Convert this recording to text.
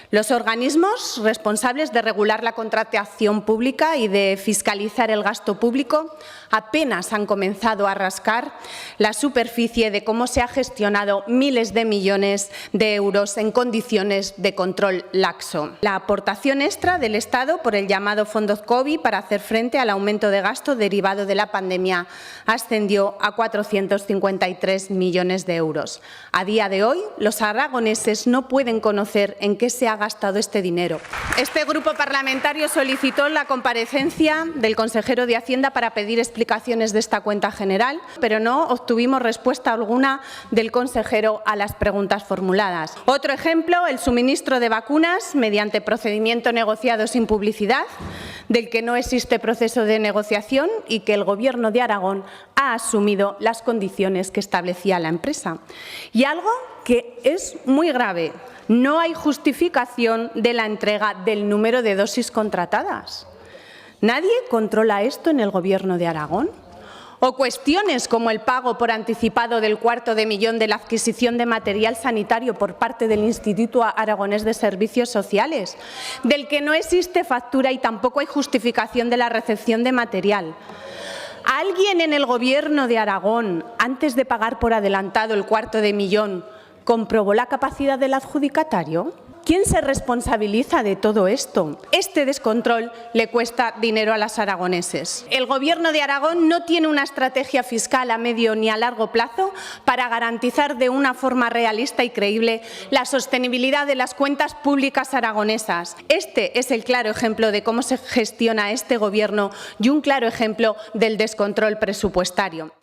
Los organismos responsables de regular la contratación pública y de fiscalizar el gasto público apenas han comenzado a rascar la superficie de cómo se ha gestionado miles de millones de euros en condiciones de control laxo. La aportación extra del Estado por el llamado Fondo COVID para hacer frente al aumento de gasto derivado de la pandemia ascendió a 453 millones de euros. A día de hoy, los aragoneses no pueden conocer en qué se ha gastado este dinero. Este grupo parlamentario solicitó la comparecencia del consejero de Hacienda para pedir explicaciones de esta cuenta general, pero no obtuvimos respuesta alguna del consejero a las preguntas formuladas. Otro ejemplo, el suministro de vacunas mediante procedimiento negociado sin publicidad, del que no existe proceso de negociación y que el Gobierno de Aragón ha asumido las condiciones que establecía la empresa. Y algo que es muy grave, no hay justificación de la entrega del número de dosis contratadas. ¿Nadie controla esto en el Gobierno de Aragón? O cuestiones como el pago por anticipado del $250.000 de la adquisición de material sanitario por parte del Instituto Aragonés de Servicios Sociales, del que no existe factura y tampoco hay justificación de la recepción de material. ¿Alguien en el Gobierno de Aragón, antes de pagar por adelantado el $250.000, comprobó la capacidad del adjudicatario? ¿Quién se responsabiliza de todo esto? Este descontrol le cuesta dinero a los aragoneses. El Gobierno de Aragón no tiene una estrategia fiscal a medio ni a largo plazo para garantizar de una forma realista y creíble la sostenibilidad de las cuentas públicas aragonesas. Este es el claro ejemplo de cómo se gestiona este Gobierno y un claro ejemplo del descontrol presupuestario.